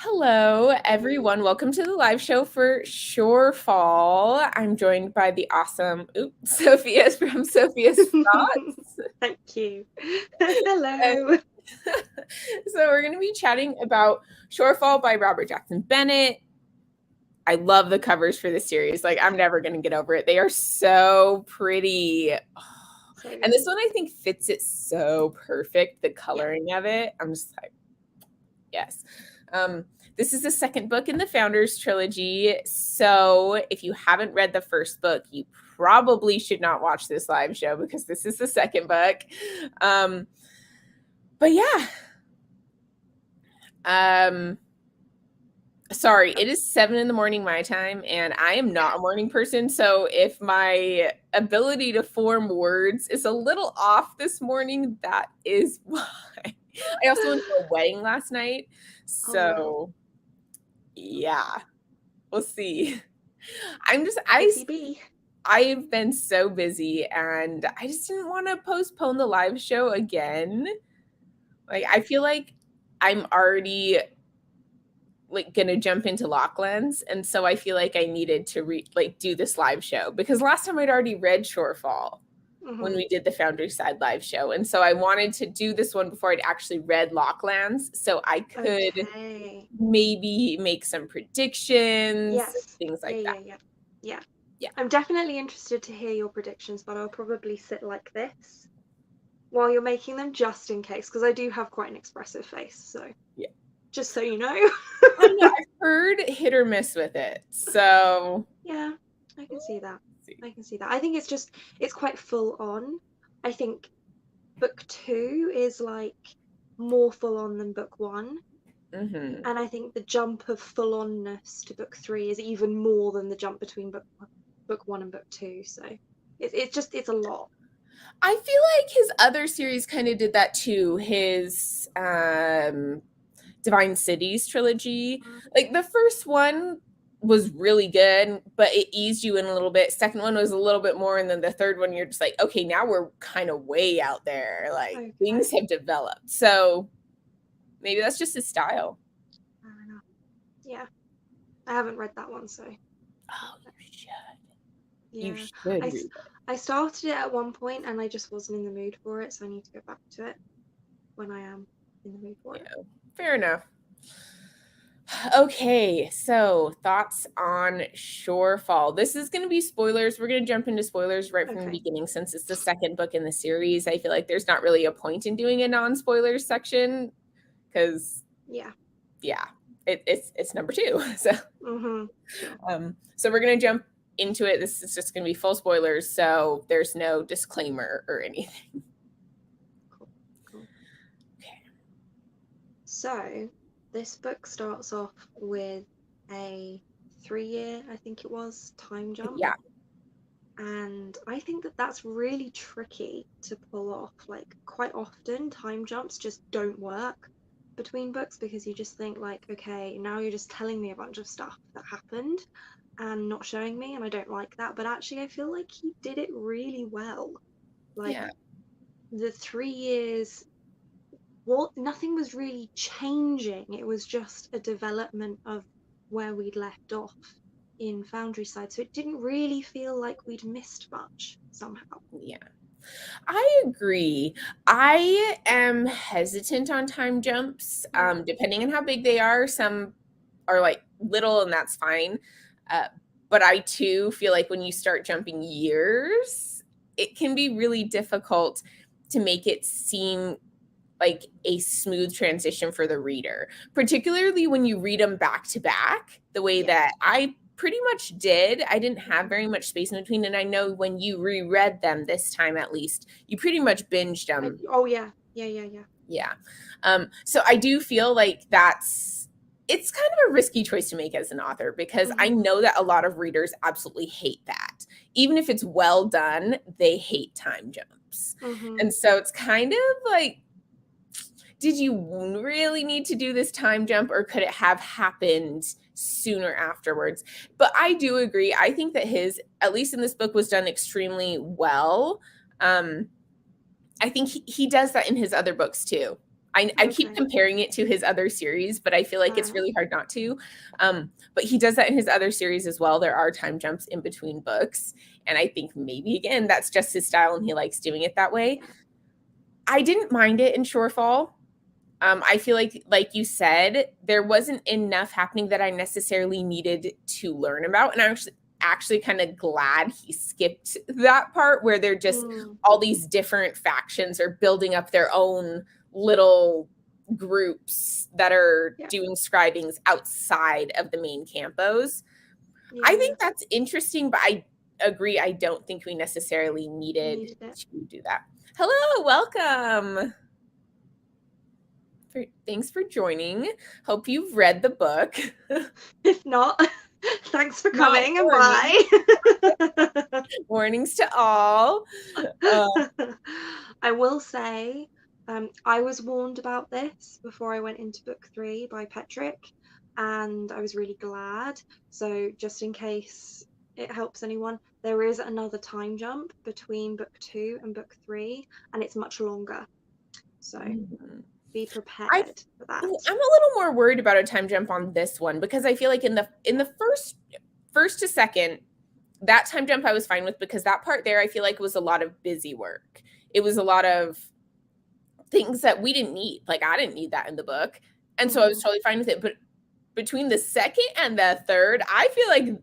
Hello, everyone. Welcome to the live show for Shorefall. I'm joined by the awesome Sophia from Sophia's Thoughts. Thank you. And Hello. so we're going to be chatting about Shorefall by Robert Jackson Bennett. I love the covers for this series. Like, I'm never going to get over it. They are so pretty. And this one, I think, fits it so perfect. The coloring of it. I'm just like, yes. This is the second book in the Founders Trilogy. So if you haven't read the first book, you probably should not watch this live show because this is the second book. But yeah. Sorry, it is 7 a.m. my time, and I am not a morning person. So if my ability to form words is a little off this morning, that is why. I also went to a wedding last night. So yeah, we'll see. I've been so busy, and I just didn't want to postpone the live show again. Like, I feel like I'm already like gonna jump into Locklands, and so I feel like I needed to do this live show because last time I'd already read Shorefall when we did the Foundry Side live show, and so I wanted to do this one before I'd actually read Locklands, so I could maybe make some predictions, things like that. Yeah. I'm definitely interested to hear your predictions, but I'll probably sit like this while you're making them just in case, because I do have quite an expressive face. So yeah, just so you know. I know, I've heard hit or miss with it, so yeah, I can see that. I think it's quite full on. I think book 2 is like more full on than book 1. And I think the jump of full onness to book 3 is even more than the jump between book 1 and book 2. So it's a lot. I feel like his other series kind of did that too. His Divine Cities trilogy. Like, the first one was really good, but it eased you in a little bit. Second one was a little bit more, and then the third one, you're just like, okay, now we're kind of way out there. Like, things have developed. So maybe that's just his style. I don't know. Yeah. I haven't read that one, so. Oh, you should. Yeah. You should read it. I started it at one point, and I just wasn't in the mood for it, so I need to go back to it when I am in the mood for it. Fair enough. Okay, so thoughts on Shorefall. This is going to be spoilers. We're going to jump into spoilers right from the beginning since it's the second book in the series. I feel like there's not really a point in doing a non-spoilers section because it's number 2. So so we're going to jump into it. This is just going to be full spoilers, so there's no disclaimer or anything. Cool. Okay. So this book starts off with a 3-year, I think it was, time jump. Yeah. And I think that that's really tricky to pull off. Like, quite often time jumps just don't work between books because you just think like, okay, now you're just telling me a bunch of stuff that happened and not showing me, and I don't like that. But actually I feel like he did it really well. Like, the 3 years, nothing was really changing. It was just a development of where we'd left off in Foundry Side, so it didn't really feel like we'd missed much somehow. Yeah, I agree. I am hesitant on time jumps, depending on how big they are. Some are like little, and that's fine. But I too feel like when you start jumping years, it can be really difficult to make it seem like a smooth transition for the reader, particularly when you read them back to back the way that I pretty much did. I didn't have very much space in between, and I know when you reread them this time, at least, you pretty much binged them. Yeah. So I do feel like it's kind of a risky choice to make as an author because I know that a lot of readers absolutely hate that. Even if it's well done, they hate time jumps. And so it's kind of like, did you really need to do this time jump, or could it have happened sooner afterwards? But I do agree. I think that his, at least in this book, was done extremely well. I think he does that in his other books too. I keep Okay. comparing it to his other series, but I feel like it's Fair. really hard not to. But he does that in his other series as well. There are time jumps in between books. And I think maybe, again, that's just his style and he likes doing it that way. Yeah. I didn't mind it in Shorefall. I feel like you said, there wasn't enough happening that I necessarily needed to learn about. And I'm actually kind of glad he skipped that part where they're just Mm, all these different factions are building up their own little groups that are yeah. doing scribings outside of the main campos. I Yeah. think that's interesting, but I agree. I don't think we necessarily needed Needed it. to do that. Hello, welcome. Thanks for joining. Hope you've read the book. If not, thanks for Not coming and warning. bye. Warnings to all. Uh, I will say, I was warned about this before I went into book 3 by Petrick, and I was really glad. So, just in case it helps anyone, there is another time jump between book 2 and book 3, and it's much longer. So, be I prepared for that. I'm a little more worried about a time jump on this one because I feel like in the first to second, that time jump I was fine with because that part there I feel like was a lot of busy work. It was a lot of things that we didn't need. Like I didn't need that in the book. And so I was Hmm. totally fine with it. But between the second and the third, I feel like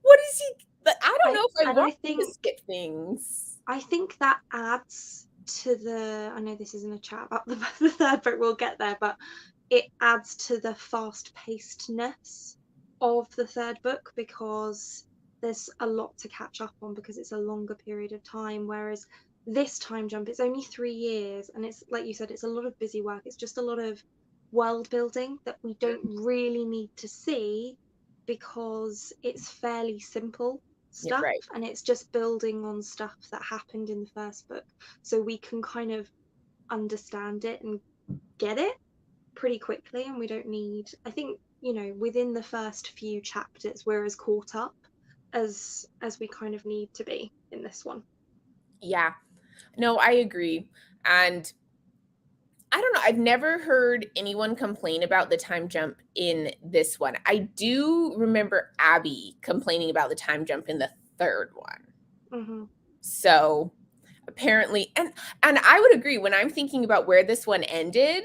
what is he I don't I know if I and want I him to think skip things. I think that adds to the. I know this isn't a chat about the third book, we'll get there, but it adds to the fast pacedness of the third book because there's a lot to catch up on because it's a longer period of time. Whereas this time jump, it's only 3 years, and it's like you said, it's a lot of busy work. It's just a lot of world building that we don't really need to see because it's fairly simple Yeah, stuff right. and it's just building on stuff that happened in the first book. So we can kind of understand it and get it pretty quickly and we don't need, I think, within the first few chapters we're as caught up as we kind of need to be in this one. Yeah. No, I agree. And I don't know. I've never heard anyone complain about the time jump in this one. I do remember Abby complaining about the time jump in the third one. Hmm. So apparently, and I would agree when I'm thinking about where this one ended,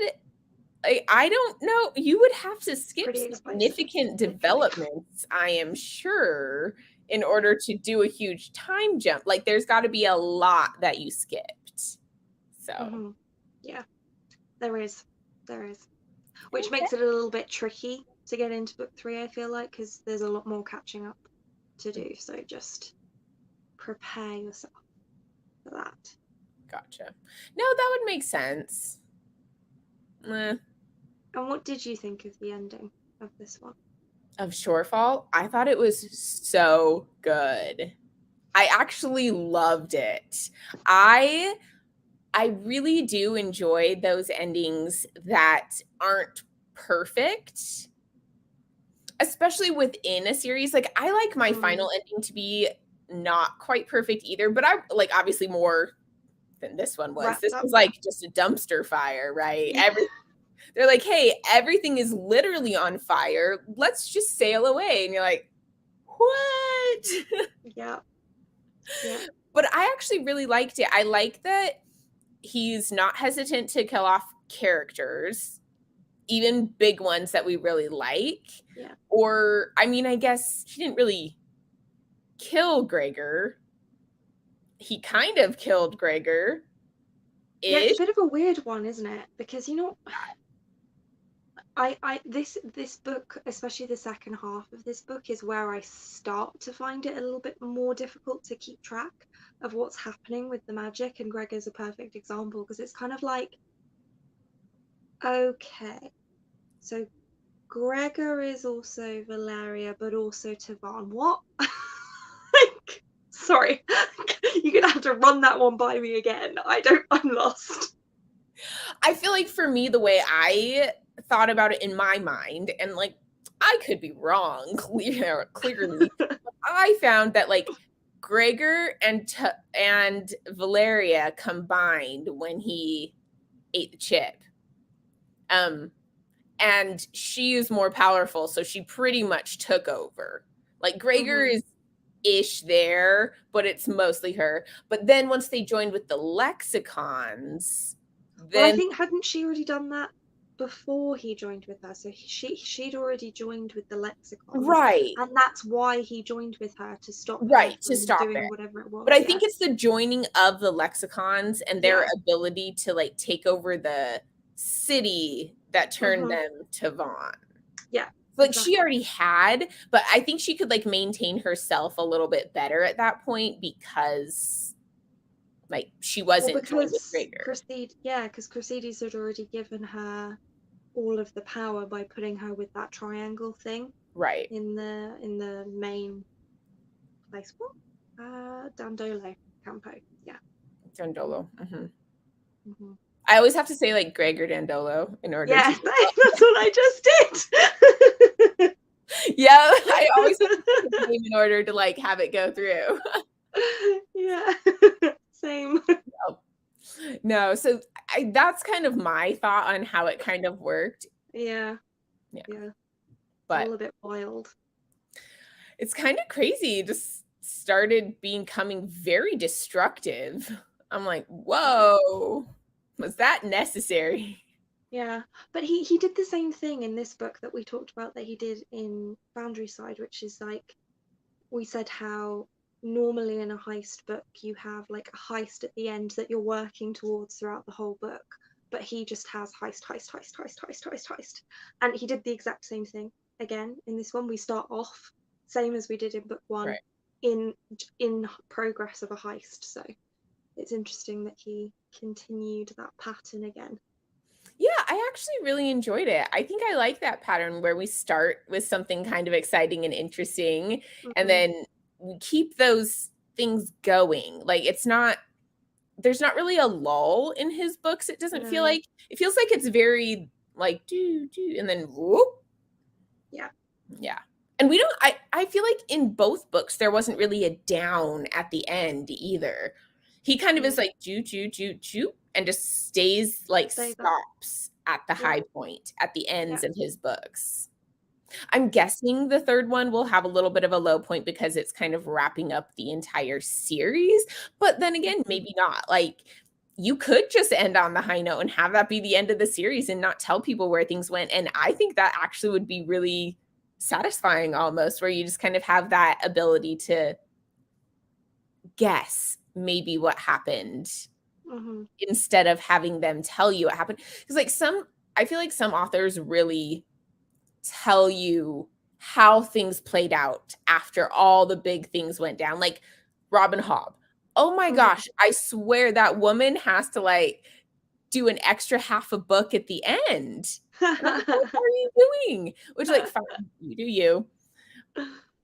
I don't know. You would have to It's skip pretty explosive, significant literally. developments, I am sure, in order to do a huge time jump. Like there's got to be a lot that you skipped. So, Hmm. Yeah, there is. There is. Which okay. makes it a little bit tricky to get into book 3, I feel like, because there's a lot more catching up to do. So just prepare yourself for that. Gotcha. No, that would make sense. Eh, And what did you think of the ending of this one? of Shorefall, I thought it was so good. I actually loved it. I I really do enjoy those endings that aren't perfect, especially within a series. Like I like my Mm, final ending to be not quite perfect either, but I like obviously more than this one was. wrapped This up. was like just a dumpster fire, right? Yeah. They're like, "Hey, everything is literally on fire. Let's just sail away." And you're like, "What?" Yeah. Yeah. But I actually really liked it. I like that he's not hesitant to kill off characters, even big ones that we really like. Yeah. Or, I mean, I guess he didn't really kill Gregor. He kind of killed Gregor Yeah, it's a ish. bit of a weird one, isn't it? Because this book, especially the second half of this book, is where I start to find it a little bit more difficult to keep track of what's happening with the magic, and Gregor's a perfect example because it's kind of like, okay, so Gregor is also Valeria, but also Tavan. What? Like, sorry, you're gonna have to run that one by me again. I'm lost. I feel like for me, the way I thought about it in my mind, and like I could be wrong, clearly, I found that like Gregor and Valeria combined when he ate the chip. And she is more powerful, so she pretty much took over. Like Gregor Mhm. is ish there, but it's mostly her. But then once they joined with the lexicons, Well, I then think hadn't she already done that before he joined with her? So she'd already joined with the lexicons, right, and that's why he joined with her to stop her right, to from stop it. doing whatever it But was. I Yeah, think it's the joining of the lexicons and their yeah. ability to like take over the city that turned Mhm. them to Vaughn. Yeah, Like she exactly. already had, but I think she could like maintain herself a little bit better at that point because like she Well, wasn't joined with because Gregor. Cressida, yeah, because Crusaders had already given her all of the power by putting her with that triangle thing Right. in the main place. What? Dandolo Campo. Yeah. Dandolo. Hmm. Hmm. I always have to say like Gregor Dandolo in order Yeah, to that's what I just did. yeah, I always have to say his name in order to like have it go through. Yeah, same. Oh, no, so that's kind of my thought on how it kind of worked. Yeah, Yeah, yeah, it's but all a bit wild. it's kind of crazy. It just started becoming very destructive. I'm like, Right. whoa, was that necessary? Yeah, but he did the same thing in this book that we talked about that he did in Boundary Side, which is like we said how normally in a heist book you have like a heist at the end that you're working towards throughout the whole book, but he just has heist, heist, heist, heist, heist, heist, heist, and he did the exact same thing again in this one. We start off same as we did in book one, Right. in in progress of a heist. So it's interesting that he continued that pattern again. Yeah, I actually really enjoyed it. I think I like that pattern where we start with something kind of exciting and interesting, and Hmm. then we keep those things going. Like it's not there's not really a lull in his books. It doesn't feel No. like it feels like it's very like do and then whoop. Yeah. Yeah. And we don't I feel like in both books there wasn't really a down at the end either. He kind of is Mm. like ju and just stays like Stay that. stops at the Yeah. high point at the Yeah. ends of his books. I'm Yeah. guessing the third one will have a little bit of a low point because it's kind of wrapping up the entire series, but then again, Hmm. maybe not. Like you could just end on the high note and have that be the end of the series and not tell people where things went. And I think that actually would be really satisfying almost, where you just kind of have that ability to guess maybe what happened Hmm. instead of having them tell you what happened. Because like I feel like some authors really tell you how things played out after all the big things went down. Like Robin Hobb. Oh my Hmm. gosh, I swear that woman has to like do an extra half a book at the end. And I'm like, what are you doing? Which like fine, you do you.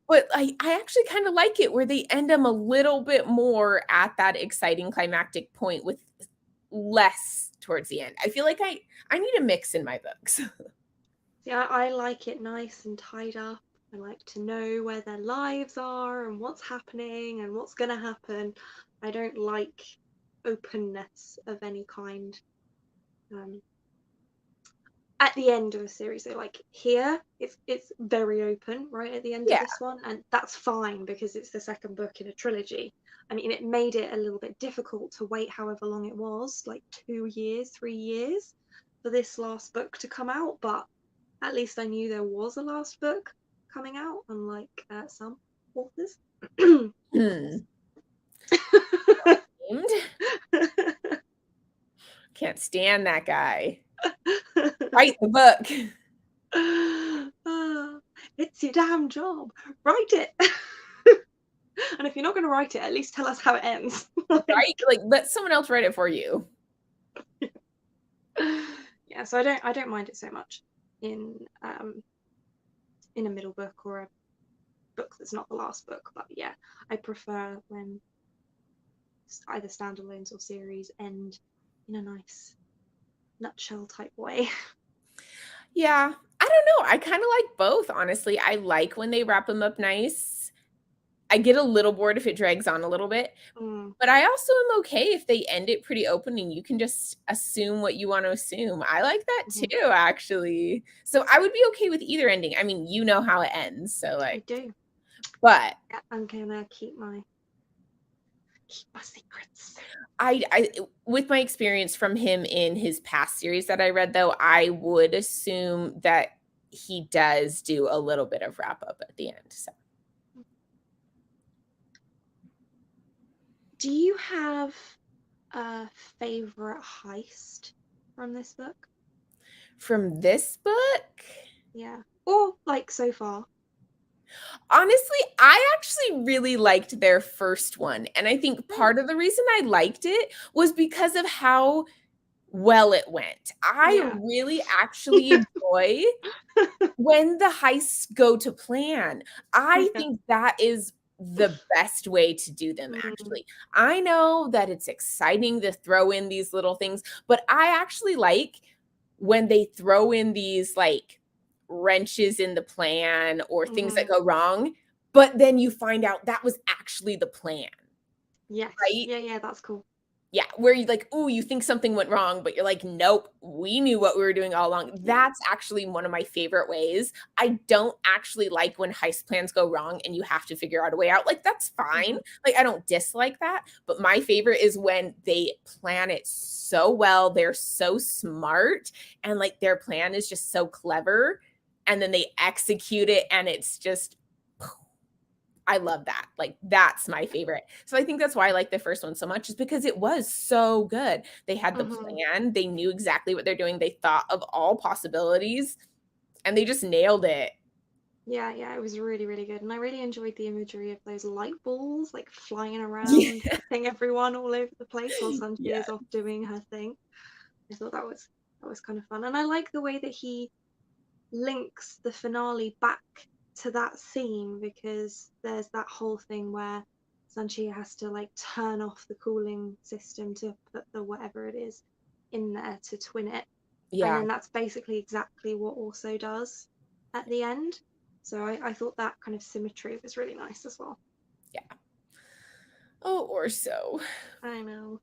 But I actually kind of like it where they end them a little bit more at that exciting climactic point with less towards the end. I feel like I need a mix in my books. Yeah, I like it nice and tied up. I like to know where their lives are and what's happening and what's going to happen. I don't like openness of any kind. Um, at the end of a series, so like here, it's very open right at the end of Yeah. this one, and that's fine because it's the second book in a trilogy. I mean, it made it a little bit difficult to wait however long it was, like 2 years, 3 years, for this last book to come out, but at least I knew there was a last book coming out, unlike some authors. Hmm. Named? Can't stand that guy. Write the book. It's your damn job. Write it. And if you're not going to write it, at least tell us how it ends. Right? Like let someone else write it for you. Yeah, so I don't mind it so much in a middle book or a book that's not the last book. But yeah, I prefer when either standalones or series end in a nice nutshell type way. Yeah. I don't know. I kind of like both, honestly. I like when they wrap them up nice. I get a little bored if it drags on a little bit, Mm, but I also am okay if they end it pretty open and you can just assume what you want to assume. I like that mhm. too, actually. So I would be okay with either ending. I mean, you know how it ends, so I like, do. but Yeah, I'm gonna keep my secrets. I with my experience from him in his past series that I read though, I would assume that he does do a little bit of wrap up at the end. So Do you have a favorite heist from this book? from this book, Yeah. Or like so far? honestly, I actually really liked their first one. And I think Mm, part of the reason I liked it was because of how well it went. I yeah. really actually enjoy when the heists go to plan. I Yeah. think that is the best way to do them, Mm, actually. I know that it's exciting to throw in these little things, but I actually like when they throw in these like wrenches in the plan or things that mhm. go wrong, but then you find out that was actually the plan, Yes. right? Yeah, yeah, that's cool. Yeah, where you like, oh, you think something went wrong, but you're like, nope, we knew what we were doing all along. Yeah. That's actually one of my favorite ways. I don't actually like when heist plans go wrong and you have to figure out a way out. Like, that's fine. Mhm. Like, I don't dislike that. But my favorite is when they plan it so well, they're so smart, and like their plan is just so clever. And then they execute it, and it's just I love that. Like that's my favorite. So I think that's why I like the first one so much is because it was so good. They had the Mhm. plan, they knew exactly what they're doing, they thought of all possibilities, and they just nailed it. Yeah, yeah, it was really, really good. And I really enjoyed the imagery of those light balls like flying around, Yeah. hitting everyone all over the place while Sanji Yeah. is off doing her thing. I thought that was kind of fun. And I like the way that he links the finale back to that scene because there's that whole thing where Sanchi has to like turn off the cooling system to put the whatever it is in there to twin it. And Yeah. then that's basically exactly what also does at the end. So I thought that kind of symmetry was really nice as well. Yeah. Oh, or so. I know.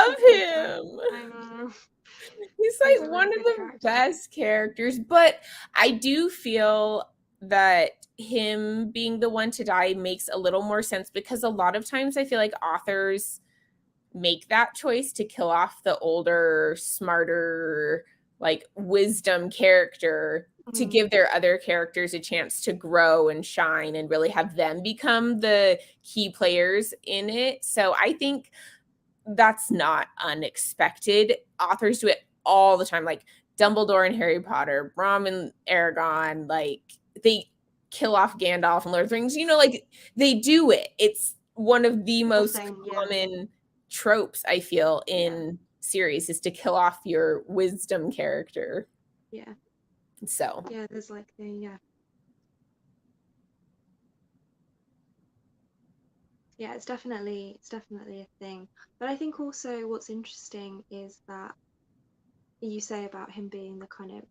He's I love him. I know. He's He's a like one really of good the character. best characters, but I do feel that him being the one to die makes a little more sense because a lot of times I feel like authors make that choice to kill off the older, smarter, like wisdom character to Mm, give their other characters a chance to grow and shine and really have them become the key players in it. So I think that's not unexpected. Authors do it all the time, like Dumbledore and Harry Potter, Brom and Aragon, like they kill off Gandalf and Lord of the Rings. You know, like they do it. It's one of the it's a most thing, yeah. common tropes I feel Yeah. in series is to kill off your wisdom character. Yeah. So, Yeah, there's like the yeah. Yeah, it's definitely a thing. But I think also what's interesting is that you say about him being the kind of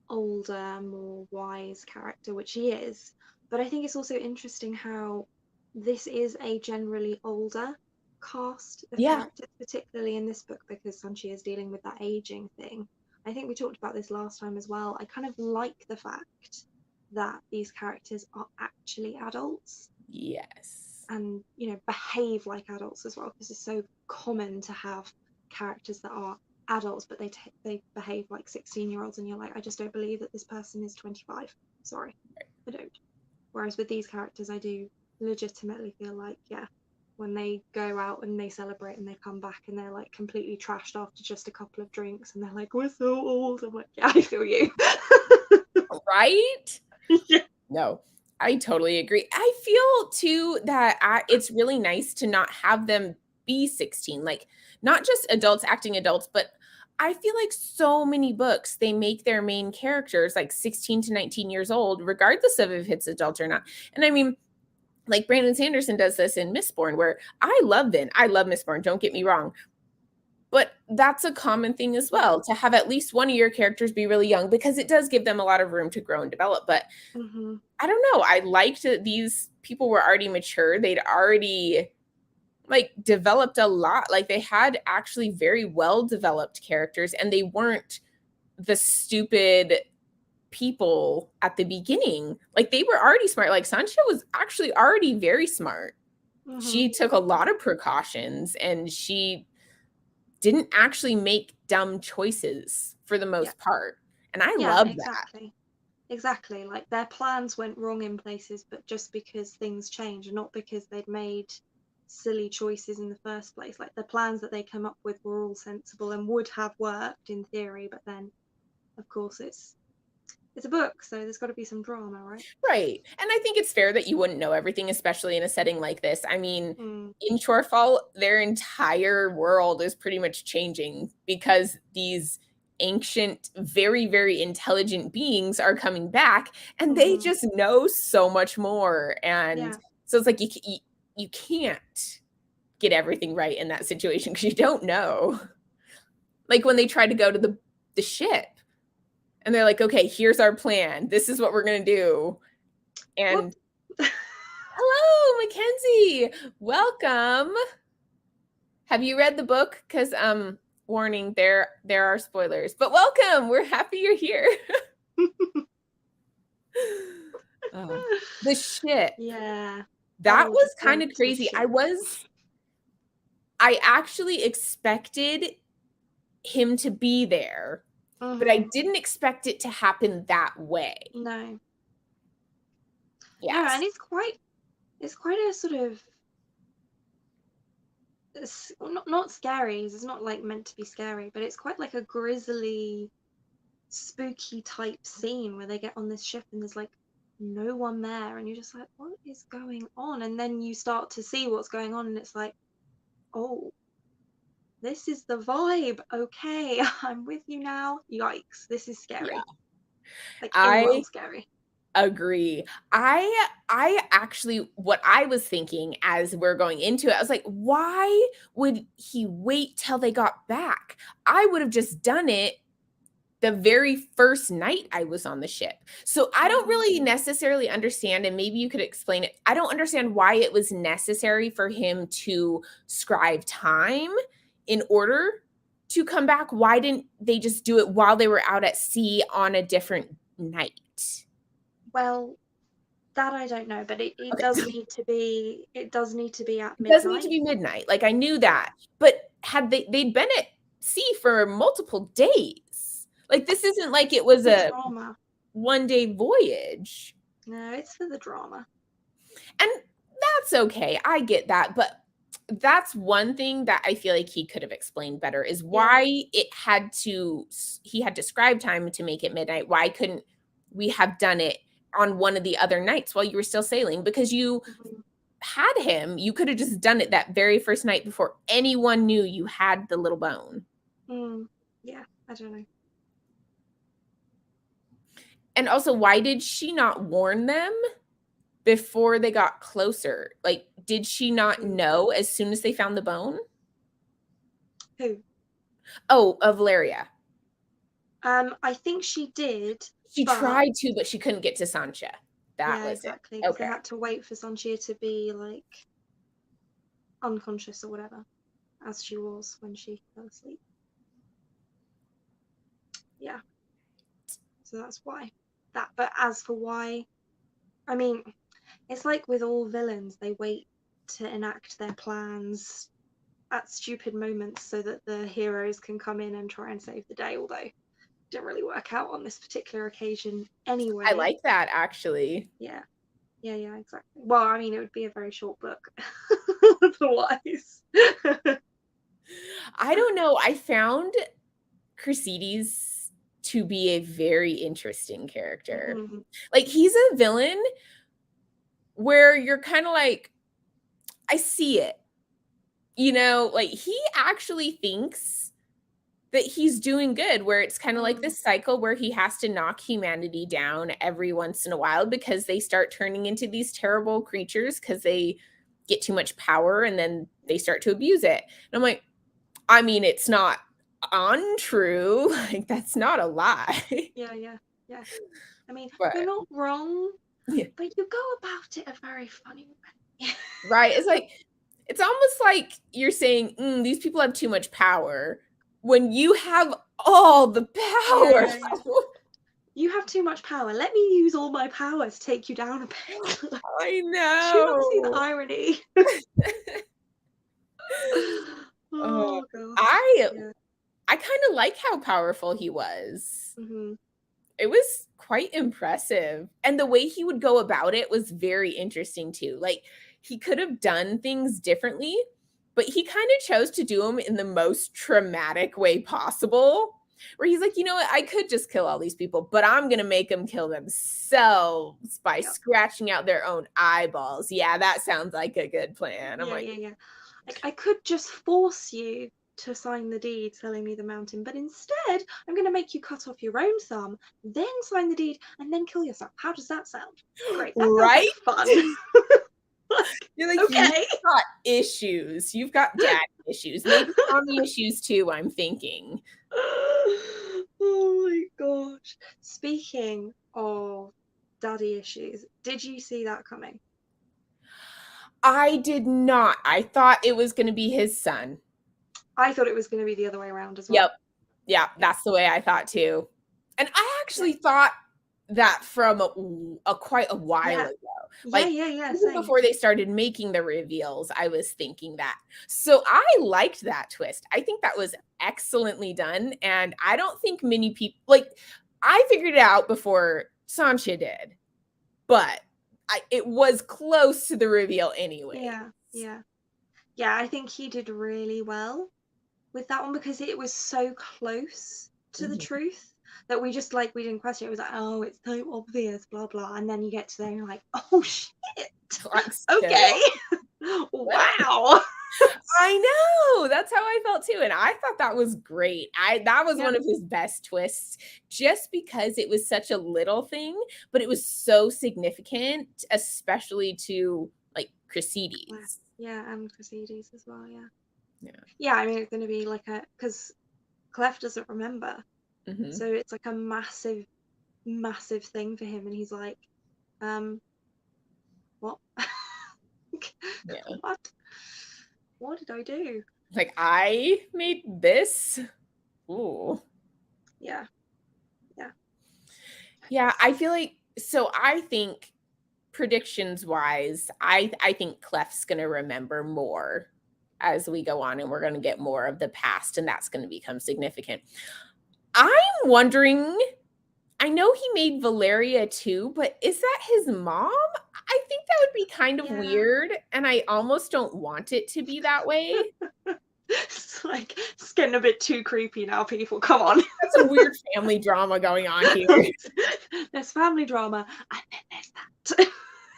older, more wise character, which he is. But I think it's also interesting how this is a generally older cast of yeah, characters, particularly in this book because Sanchi is dealing with that aging thing. I think we talked about this last time as well. I kind of like the fact that these characters are actually adults yes. and behave like adults as well because it's so common to have characters that are adults but they behave like 16-year-olds and you're like I just don't believe that this person is 25. Sorry, I don't. Whereas with these characters I do legitimately feel like yeah, when they go out and they celebrate and they come back and they're like completely trashed after just a couple of drinks and they're like we're so old, I'm like yeah, I feel you. Right? Yeah. No, I totally agree. I feel too that it's really nice to not have them be 16, like not just adults acting adults, but I feel like so many books they make their main characters like 16 to 19 years old, regardless of if it's adult or not. And I mean, like Brandon Sanderson does this in Mistborn, where I love Vin. I love Mistborn. Don't get me wrong. But that's a common thing as Yeah. well, to have at least one of your characters be really young because it does give them a lot of room to grow and develop. But Hmm. I don't know. I liked that these people were already mature. They'd already like developed a lot. Like they had actually very well developed characters and they weren't the stupid people at the beginning. Like they were already smart. Like Sancha was actually already very smart. Hmm. She took a lot of precautions and she didn't actually make dumb choices for the Yeah. most part. And I Yeah, love that. exactly. Exactly. Like their plans went wrong in places, but just because things change, and not because they'd made silly choices in the first place. Like the plans that they come up with were all sensible and would have worked in theory, but then of course it's a book, so there's got to be some drama, right? Right. And I think it's fair that you wouldn't know everything, especially in a setting like this. I mean, Mm, in Shorefall, their entire world is pretty much changing because these ancient, very, very intelligent beings are coming back and they mm-hmm. just know so much more. And Yeah. so it's like you can't get everything right in that situation because you don't know. Like when they tried to go to the ship and they're like, okay, here's our plan. This is what we're going to do. Whoop. And hello, Mackenzie. Welcome. Have you read the book? Because warning, there are spoilers. But welcome. We're happy you're here. Oh, the ship. Yeah. That Oh, the was kind of Bronte crazy. ship. I actually expected him to be there, but I Mm-hmm. didn't expect it to happen that way. No. No, and Yes. it's quite a sort of it's not scary. It's not like meant to be scary, but it's quite like a grisly, spooky type scene where they get on this ship and there's like no one there, and you're just like, what is going on? And then you start to see what's going on, and it's like, oh, this is the vibe. Okay, I'm with you now. Yikes, this is Yeah. scary. Like in I world scary. agree. I actually what I was thinking as we're going into it, I was like, why would he wait till they got back? I would have just done it the very first night I was on the ship. So I don't Mm-hmm. really necessarily understand, and maybe you could explain it. I don't understand why it was necessary for him to scribe time in order to come back. Why didn't they just do it while they were out at sea on a different night? Well, that I don't know, but Okay, so it does need to be at it does need to midnight. be midnight. Like I knew Yeah. that. But had they'd been at sea for multiple days. Like this isn't like it For was the a drama. 1 day voyage. No, it's for the drama. And that's okay. I get that. But that's one thing that I feel like he could have explained better is Yeah. why he had to scribe time to make it midnight. Why couldn't we have done it on one of the other nights while you were still sailing? Because you Mhm. had him, you could have just done it that very first night before anyone knew you had the little bone. Mm. Yeah, I don't know. And also, why did she not warn them before they got closer? Like, did she not Mm. know as soon as they found the bone? Who? Oh, of Valeria. I think she did, She but tried to, but she couldn't get to Sancha. That yeah, was it. exactly, because they Okay. had to wait for Sanchia to be like unconscious or whatever, as she was when she fell asleep. Yeah, so that's why. That, but as for why, I mean, it's like with all villains, they wait to enact their plans at stupid moments so that the heroes can come in and try and save the day, although it didn't really work out on this particular occasion I anyway. like that actually. Yeah, yeah, yeah, exactly. Well, I mean, it would be a very short book otherwise. I don't know. I found Crescides to be a very interesting character. Mhm. Like he's a villain where you're kind of like, I see it. You know, like he actually thinks that he's doing good, where it's kind of like Mm, this cycle where he has to knock humanity down every once in a while because they start turning into these terrible creatures because they get too much power and then they start to abuse it. And I'm like, I mean, it's not untrue. Like, that's not a lie. Yeah, yeah, yeah. I mean, you're But not wrong, yeah, but you go about it a very funny way. right. It's like it's almost like you're saying, these people have too much power when you have all the Yeah, power. yeah, yeah. You have too much power. Let me use all my power to take you down a peg. I Do you not see the know. irony? Uh, Oh gosh. I Yeah. I kind of like how powerful he was. Hmm. It was quite impressive. And the way he would go about it was very interesting too. Like he could have done things differently, but he kind of chose to do them in the most traumatic way possible. Where he's like, you know what, I could just kill all these people, but I'm gonna make them kill themselves by Yeah. scratching out their own eyeballs. Yeah, that sounds like a good plan. I'm Yeah, like, yeah, yeah. Like I could just force you to sign the deed selling me the mountain, but instead I'm going to make you cut off your own thumb, then sign the deed, and then kill yourself. How does that sound? Great. That sounds like right? fun. Like, You're like, you've okay. got issues. You've got dad issues, maybe mommy issues too, I'm thinking. Oh my gosh. Speaking of daddy issues, did you see that coming? I did not. I thought it was going to be his son. I thought it was going to be the other way around as well. Yep. Yeah, Yeah. that's the way I thought too. And I Yeah. actually thought that from a quite a while Yeah. ago. Yeah, Like yeah, yeah, even same. before they started making the reveals, I was thinking that. So I liked that twist. I think that was excellently done. And I don't think many people like I figured it out before Sancha did, but it was close to the reveal anyway. Yeah, yeah. Yeah, I think he did really well with that one because it was so close to the Mhm. truth that we just like we didn't question it. It was like, oh, it's so obvious, blah blah. And then you get to there and you're like, oh shit. Like, Okay. so Wow. I know. That's how I felt too. And I thought that was great. That was Yeah, one of his best twists just because it was such a little thing, but it was so significant, especially to like Clef. Crescides. Yeah, and Mercedes as well, yeah. Yeah. Yeah, I mean it's gonna be like a because Clef doesn't remember. Hmm. So it's like a massive, massive thing for him and he's like, um, what? Yeah. What? What did I do? Like I made this. Ooh. Yeah, yeah. Yeah, I feel like so I think predictions wise, I think Clef's gonna remember more as we go on and we're gonna get more of the past and that's gonna become significant. I'm wondering, I know he made Valeria too, but is that his mom? I think that would be kind of Yeah. weird, and I almost don't want it to be that way. It's like it's getting a bit too creepy now, people. Come on. That's some weird family drama going on here. There's family drama, and then there's that.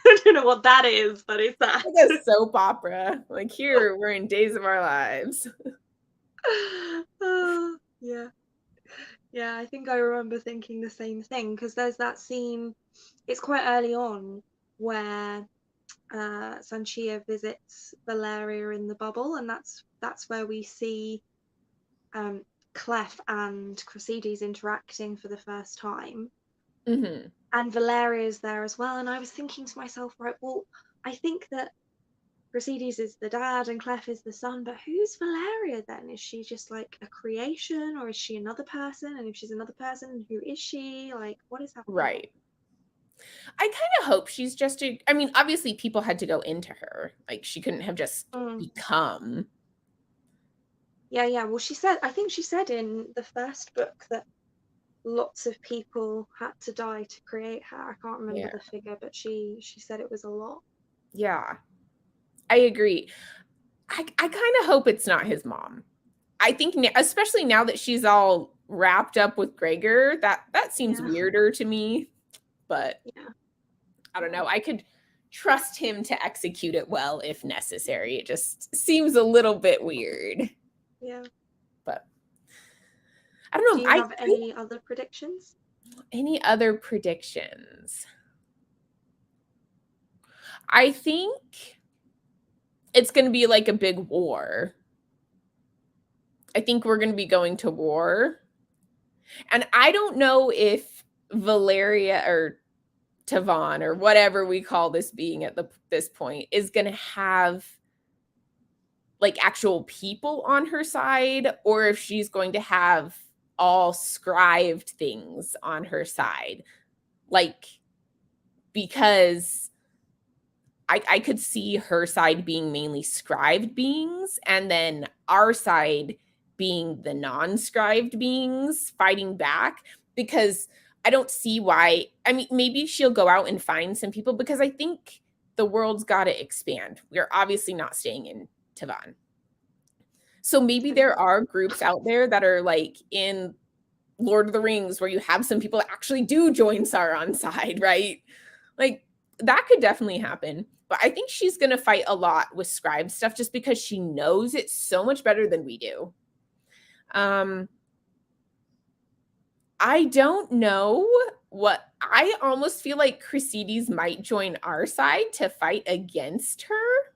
I don't know what that is, but it's that. Like a soap opera. Like here, we're in Days of Our Lives. Oh, yeah. Yeah, I think I remember thinking the same thing because there's that scene, it's quite early on where Sanchia visits Valeria in the bubble, and that's where we see um, Clef and Crescides interacting for the first time. Mhm. And Valeria's there as well. And I was thinking to myself, right, well, I think that Crescides is the dad and Clef is the son, but who's Valeria then? Is she just like a creation or is she another person? And if she's another person, who is she? Like, what is happening there? Right. I kind of hope she's just I mean, obviously people had to go into her. Like she couldn't have just Mm. become. Yeah, yeah. Well, I think she said in the first book that lots of people had to die to create her. I can't remember Yeah. the figure, but she said it was a lot. Yeah. I agree. I kind of hope it's not his mom. I think especially now that she's all wrapped up with Gregor, that seems Yeah, weirder to me, but yeah, I don't yeah, know. I could trust him to execute it well if necessary. It just seems a little bit weird, yeah. but I don't Do know. you have any other predictions? Any other predictions? I think it's going to be like a big war. I think we're going to be going to war. And I don't know if Valeria or Tavon or whatever we call this being at this point is going to have like actual people on her side, or if she's going to have all scribed things on her side. Like, because I could see her side being mainly scribed beings, and then our side being the non-scribed beings fighting back. Because I don't see why. I mean, maybe she'll go out and find some people, because I think the world's got to expand. We're obviously not staying in Tavon. So maybe there Hopefully. are groups out there that are like in Lord of the Rings, where you have some people that actually do join Sauron's side, right? Like, that could definitely happen. But I think she's going to fight a lot with scribe stuff, just because she knows it so much better than we do. I don't know what, I almost feel like Chrysides might join our side to fight against her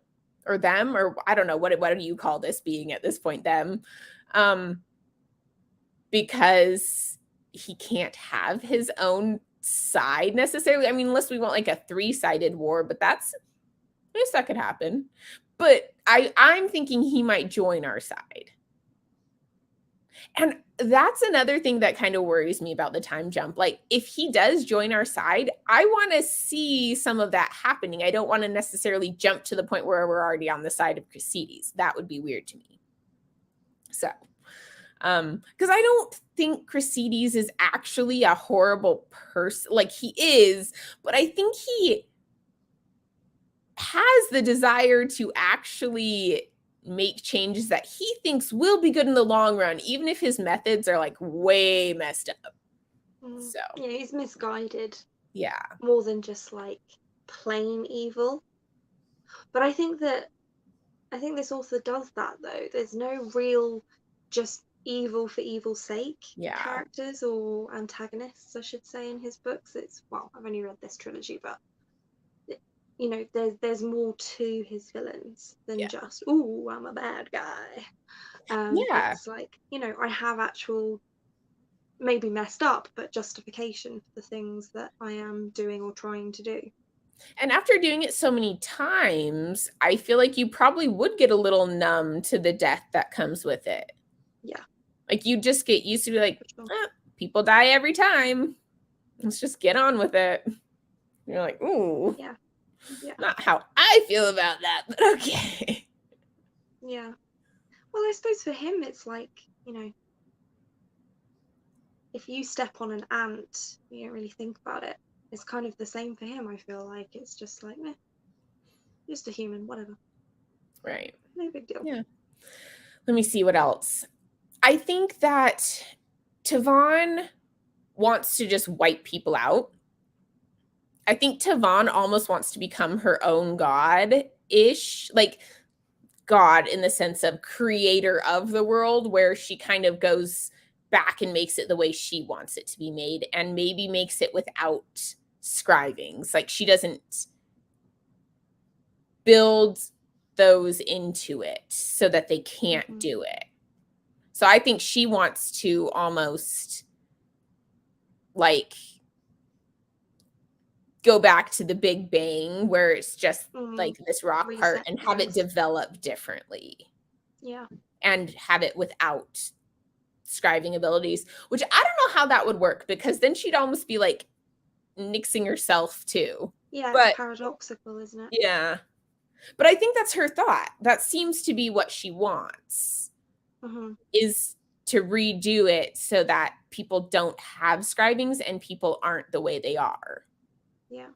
or them, or I don't know, what do you call this being at this point, them? Um, because he can't have his own side necessarily. I mean, unless we want like a three-sided war, but that's, I guess that could happen. But I'm thinking he might join our side. And that's another thing that kind of worries me about the time jump. Like, if he does join our side, I want to see some of that happening. I don't want to necessarily jump to the point where we're already on the side of Chrysides. That would be weird to me. So, because I don't think Chrysides is actually a horrible person. Like, he is, but I think he has the desire to actually make changes that he thinks will be good in the long run, even if his methods are like way messed up. So, Yeah, he's misguided yeah. more than just like plain evil. But I think this author does that though. There's no real just evil for evil's sake Yeah. characters or antagonists, I should say, in his books. It's, well, I've only read this trilogy, but you know, there's more to his villains than Yeah. just, ooh, I'm a bad guy. Yeah. It's like, you know, I have actual, maybe messed up, but justification for the things that I am doing or trying to do. And after doing it so many times, I feel like you probably would get a little numb to the death that comes with it. Yeah, Like, you just get used to be like, for sure. people die every time. Let's just get on with it. You're like, ooh, Yeah, yeah, not how I feel about that, but okay. yeah. Well, I suppose for him, it's like, you know, if you step on an ant, you don't really think about it. It's kind of the same for him, I feel like. It's just like, meh, just a human, whatever. Right. No big deal. Yeah. Let me see what else. I think that Tavon wants to just wipe people out. I think Tavon almost wants to become her own god ish, like God in the sense of creator of the world, where she kind of goes back and makes it the way she wants it to be made, and maybe makes it without scribings. Like, she doesn't build those into it so that they can't Mm-hmm. do it. So I think she wants to almost like go back to the Big Bang, where it's just like this rock part, Reset and have it things. develop differently Yeah. and have it without scribing abilities, which I don't know how that would work, because then she'd almost be like nixing herself too. Yeah, it's But paradoxical, isn't it? yeah, but I think that's her thought. That seems to be what she wants, Mm-hmm. is to redo it so that people don't have scribings and people aren't the way they are, Yeah.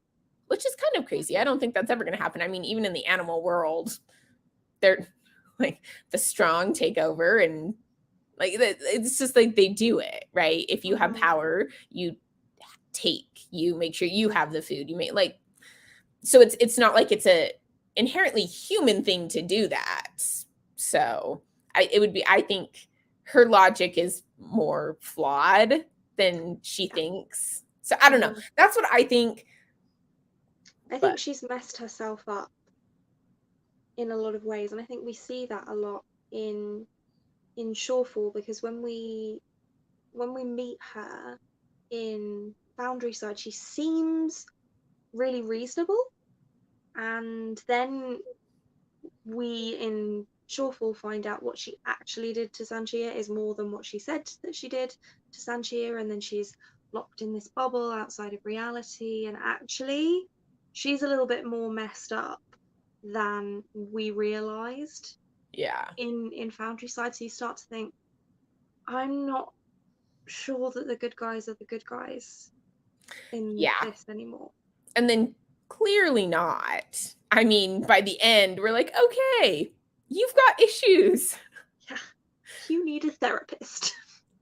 which is kind of Yeah. crazy. I don't think that's ever going to happen. I mean, even in the animal world, they're like the strong take over, and like it's just like they do it, right? If you have Mm-hmm. power, you make sure you have the food. You make like, so it's not like it's a inherently human thing to do that. So it would be, I think her logic is more flawed than she Yeah. thinks. So I don't know. Mm-hmm. That's what I think. I But think she's messed herself up in a lot of ways, and I think we see that a lot in in Shorefall, because when we meet her in Foundry Side, she seems really reasonable, and then we in Shorefall find out what she actually did to Sanchia is more than what she said that she did to Sanchia, and then she's locked in this bubble outside of reality, and actually she's a little bit more messed up than we realized Yeah. in Foundry Side. So you start to think, I'm not sure that the good guys are the good guys in Yeah. this anymore. And then clearly not. I mean, by the end, we're like, okay, you've got issues. Yeah, you need a therapist.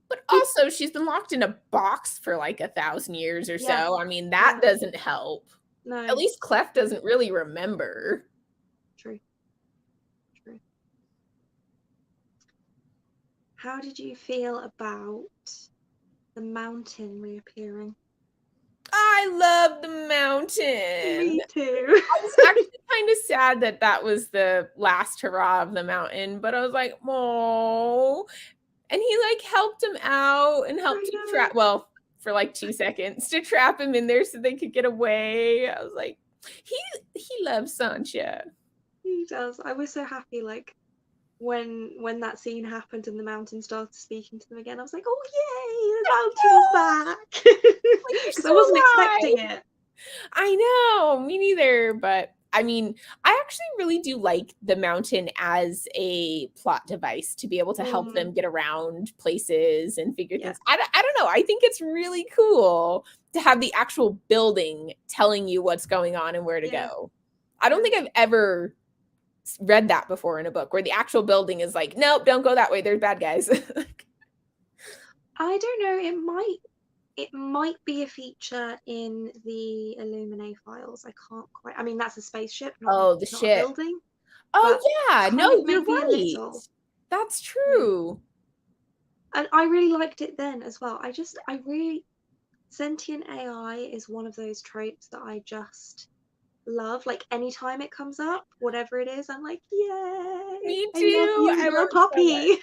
But also, she's been locked in a box for like 1,000 years or Yeah, so. I mean, that yeah, doesn't help. At no, least Clef doesn't really remember. true, true. How did you feel about the mountain reappearing? I love the mountain. Me too. I was actually kind of sad that that was the last hurrah of the mountain, but I was like, oh. And he like helped him out and helped I him know. trap, well, for like 2 seconds to trap him in there so they could get away. I was like, he he loves Sancha. He does. I was so happy, like when that scene happened and the mountain started speaking to them again. I was like, oh yay, the mountain's back, Like, you're because so I wasn't alive. expecting it. I know, me neither. But I mean, I actually really do like the mountain as a plot device to be able to help them get around places and figure Yeah, things. I don't know. I think it's really cool to have the actual building telling you what's going on and where to yeah, go. I don't yeah. think I've ever read that before in a book where the actual building is like, nope, don't go that way. There's bad guys. I don't know. It might be a feature in the Illuminae files. I can't quite. I mean, that's a spaceship, Oh, the not a ship. building, Oh, but yeah. kind of No, you're maybe a right. little. That's Yeah. true. And I really liked it then as well. I really, sentient AI is one of those tropes that I just love. Like anytime it comes up, whatever it is, I'm like, yay, Me I love too. you, I you're love a it so much. puppy.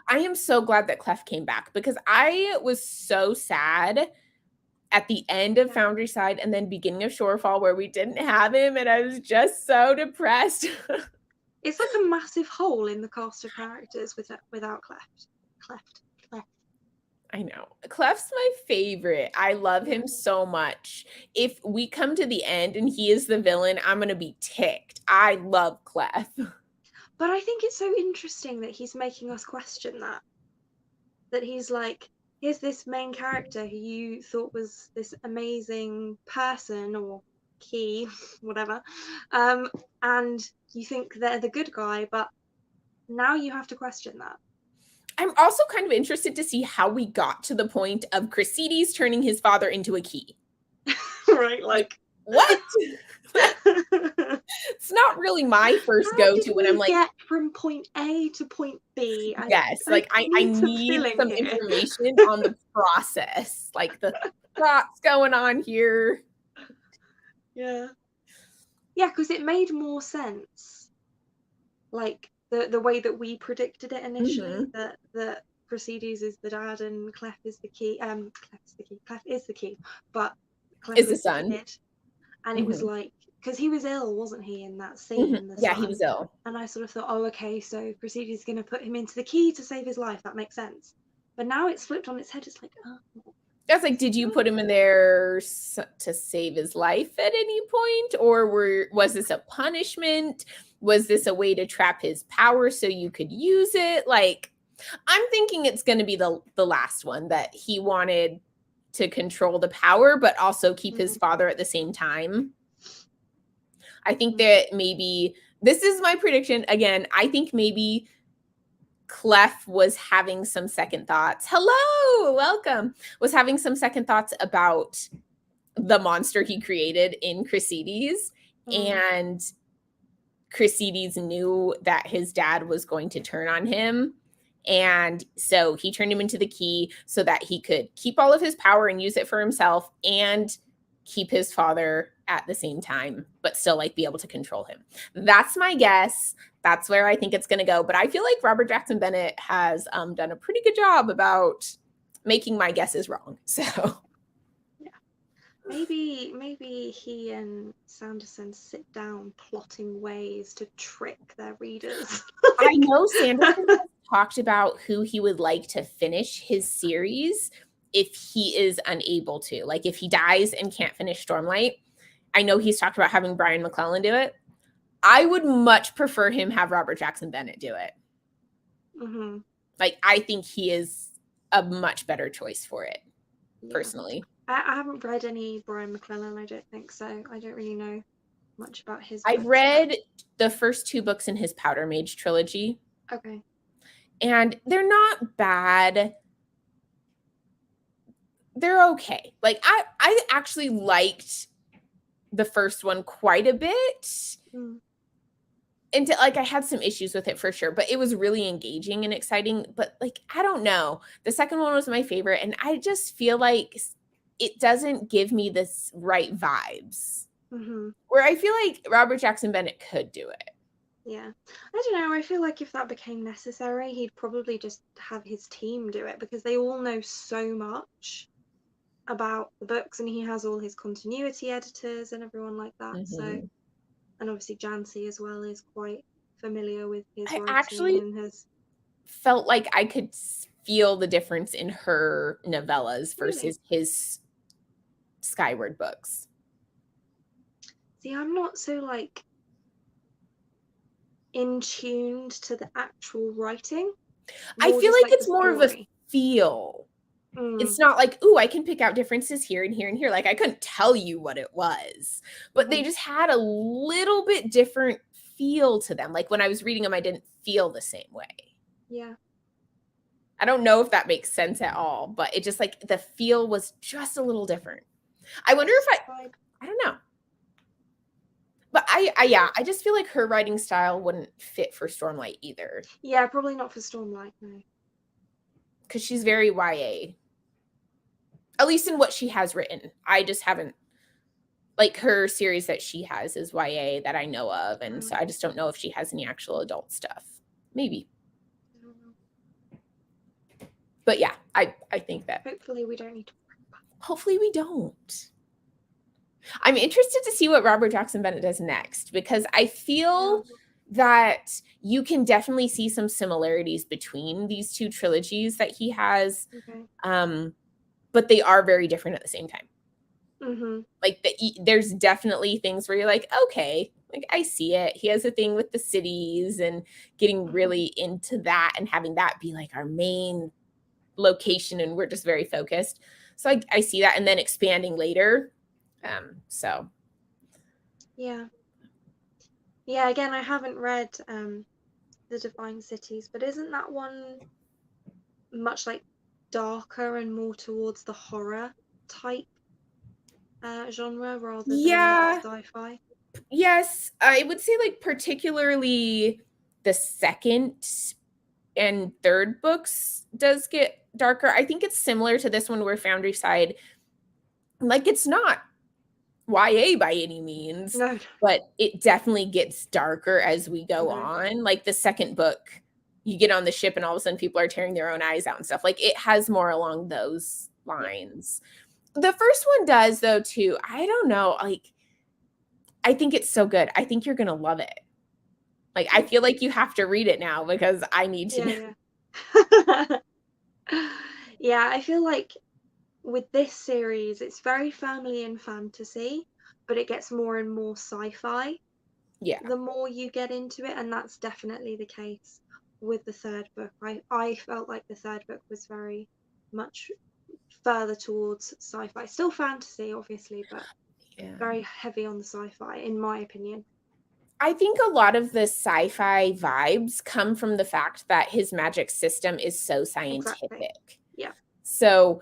I am so glad that Clef came back because I was so sad at the end of Yeah. Foundry Side and then beginning of Shorefall where we didn't have him, and I was just so depressed. It's like a massive hole in the cast of characters without Cleft. Cleft. I know. Clef's my favorite. I love Yeah. him so much. If we come to the end and he is the villain, I'm going to be ticked. I love Clef. But I think it's so interesting that he's making us question that he's like, here's this main character who you thought was this amazing person or key, whatever, and you think they're the good guy, but now you have to question that. I'm also kind of interested to see how we got to the point of Crescides turning his father into a key. Right, Like, like what? how It's not really my first did go-to when I'm we like, get from point A to point B? I yes, I like I need some need filling some here. information on the process, like the thoughts going on here. Yeah. Yeah, because it made more sense. Like the way that we predicted it initially, Mhm. that Procedes is the dad and Clef is the key. Clef is the key, but Clef Is the is the son. kid. And it was Mhm. like, because he was ill, wasn't he, in that scene Mhm. in the Yeah, he sun? was ill. And I sort of thought, oh, okay, so Procedes is going to put him into the key to save his life. That makes sense. But now it's flipped on its head. It's like, oh, I was like, did you put him in there to save his life at any point, or was this a punishment? Was this a way to trap his power so you could use it? Like, I'm thinking it's going to be the last one, that he wanted to control the power, but also keep his mm, father at the same time. I think mm, that maybe this is my prediction. Again, I think maybe Clef was having some second thoughts. Hello, welcome. Was having some second thoughts about the monster he created in Crescides. mm, And Crescides knew that his dad was going to turn on him. And so he turned him into the key so that he could keep all of his power and use it for himself and keep his father at the same time, but still like be able to control him. That's my guess. That's where I think it's going to go. But I feel like Robert Jackson Bennett has done a pretty good job about making my guesses wrong. So Yeah. Maybe he and Sanderson sit down plotting ways to trick their readers. I know Sanderson has talked about who he would like to finish his series if he is unable to. Like if he dies and can't finish Stormlight, I know he's talked about having Brian McClellan do it. I would much prefer him have Robert Jackson Bennett do it. Mm-hmm. Like I think he is a much better choice for it, personally. I haven't read any Brian McClellan, I don't think so. I don't really know much about his I've books. read the first 2 books in his Powder Mage trilogy. Okay. And they're not bad. They're okay. Like I actually liked the first one quite a bit. And like I had some issues with it for sure, but it was really engaging and exciting. But like, I don't know. The second one was my favorite. And I just feel like it doesn't give me this right vibes. Where I feel like Robert Jackson Bennett could do it. Yeah. I don't know. I feel like if that became necessary, he'd probably just have his team do it because they all know so much about the books and he has all his continuity editors and everyone like that. So, and obviously Jancy as well is quite familiar with his I writing actually and his felt like I could feel the difference in her novellas versus Really? his Skyward books. See, I'm not so like in tuned to the actual writing. I More feel just like like the it's more of a story. feel. It's not like, ooh, I can pick out differences here and here and here. Like I couldn't tell you what it was, but they just had a little bit different feel to them. Like when I was reading them, I didn't feel the same way. Yeah. I don't know if that makes sense at all, but it just like the feel was just a little different. I wonder if I don't know. But I just feel like her writing style wouldn't fit for Stormlight either. Yeah, probably not for Stormlight, no. Because she's very YA. At least in what she has written. I just haven't, like her series that she has is YA that I know of. And so I just don't know if she has any actual adult stuff. Maybe. But yeah, I think that. Hopefully we don't need to worry about that. Hopefully we don't. I'm interested to see what Robert Jackson Bennett does next because I feel that you can definitely see some similarities between these 2 trilogies that he has. But they are very different at the same time. Like there's definitely things where you're like, okay, like I see it. He has a thing with the cities and getting really into that and having that be like our main location and we're just very focused. So I see that and then expanding later. So yeah. Again, I haven't read The Divine Cities, but isn't that one much like darker and more towards the horror type genre rather than sci-fi? Yes, I would say like particularly the second and third books does get darker. I think it's similar to this one where Foundry Side, like it's not YA by any means, but it definitely gets darker as we go on. Like the second book, you get on the ship and all of a sudden people are tearing their own eyes out and stuff. Like it has more along those lines. The first one does though too. I don't know. Like I think it's so good. I think you're gonna love it. Like I feel like you have to read it now because I need to know. Yeah, I feel like with this series, it's very firmly in fantasy, but it gets more and more sci-fi. Yeah. The more you get into it, and that's definitely the case with the third book. I felt like the third book was very much further towards sci-fi. Still fantasy, obviously, but very heavy on the sci-fi, in my opinion. I think a lot of the sci-fi vibes come from the fact that his magic system is so scientific. Exactly. Yeah. So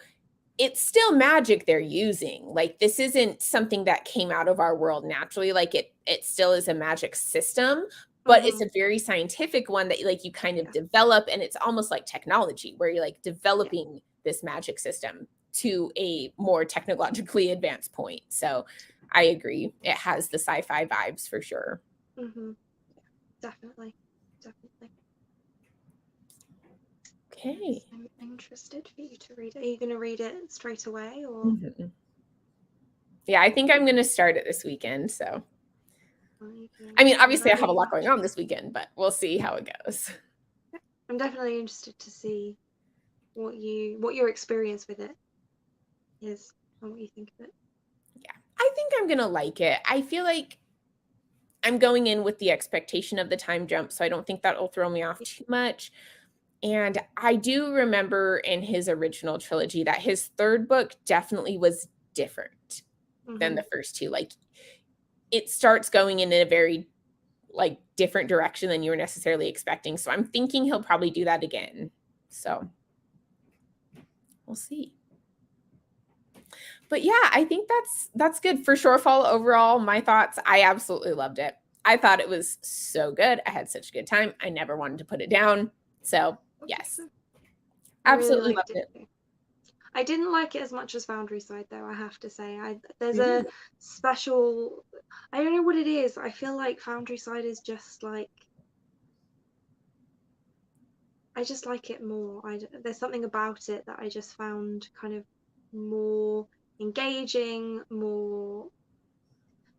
it's still magic they're using. Like this isn't something that came out of our world naturally. Like it still is a magic system, but it's a very scientific one that like you kind of develop, and it's almost like technology where you're like developing this magic system to a more technologically advanced point. So I agree. It has the sci-fi vibes for sure. Mm-hmm. Definitely. Definitely. Okay. Yes, I'm interested for you to read it. Are you going to read it straight away or Mhm. Yeah, I think I'm going to start it this weekend. So, are you I going mean, to? I'm obviously, I have a very lot going on interested. this weekend, but we'll see how it goes. I'm definitely interested to see what your experience with it is and what you think of it. Yeah, I think I'm going to like it. I feel like I'm going in with the expectation of the time jump, so I don't think that'll throw me off too much. And I do remember in his original trilogy that his third book definitely was different than Mm-hmm. the first two. Like it starts going in a very like different direction than you were necessarily expecting. So I'm thinking he'll probably do that again. So we'll see. But yeah, I think that's good for Shorefall overall. My thoughts, I absolutely loved it. I thought it was so good. I had such a good time. I never wanted to put it down. So, yes. I really Absolutely liked loved it it. too. I didn't like it as much as Foundry Side though, I have to say. There's a Really? special I don't know what it is. I feel like Foundry Side is just like I just like it more. There's something about it that I just found kind of more engaging, more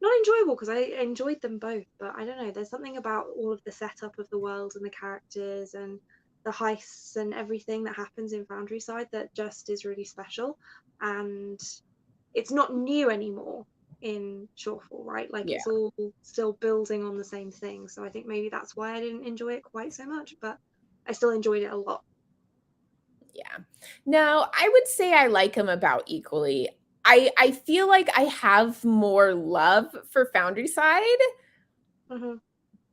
not enjoyable because I enjoyed them both, but I don't know. There's something about all of the setup of the world and the characters and the heists and everything that happens in Foundry Side that just is really special. And it's not new anymore in Shorefall, right? Like Yeah. it's all still building on the same thing. So I think maybe that's why I didn't enjoy it quite so much, but I still enjoyed it a lot. Yeah. No, I would say I like them about equally. I feel like I have more love for Foundry Side, Hmm.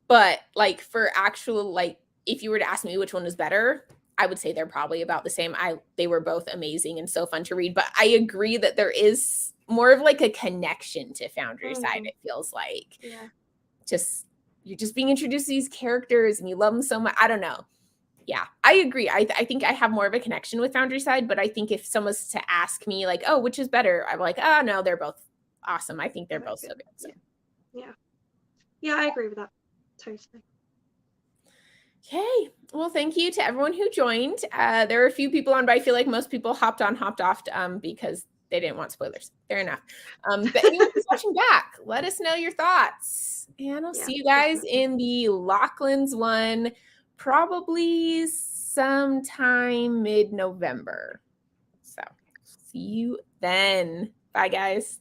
but like for actual like if you were to ask me which one was better, I would say they're probably about the same. They were both amazing and so fun to read, but I agree that there is more of like a connection to Foundry Side, Hmm. it feels like. Yeah. Just you're just being introduced to these characters and you love them so much. I don't know. Yeah, I agree. I think I have more of a connection with Foundry Side, but I think if someone was to ask me like, "Oh, which is better?" I'm like, "Oh, no, they're both awesome. I think they're Very both so good. good." So, Yeah. Yeah. Yeah, I agree with that. Totally. okay. Well, thank you to everyone who joined. There were a few people on, but I feel like most people hopped on, hopped off because they didn't want spoilers. Fair enough. But anyone who's watching back, let us know your thoughts. And I'll Yeah, see you guys definitely. in the Lachlan's one probably sometime mid-November. So see you then. Bye, guys.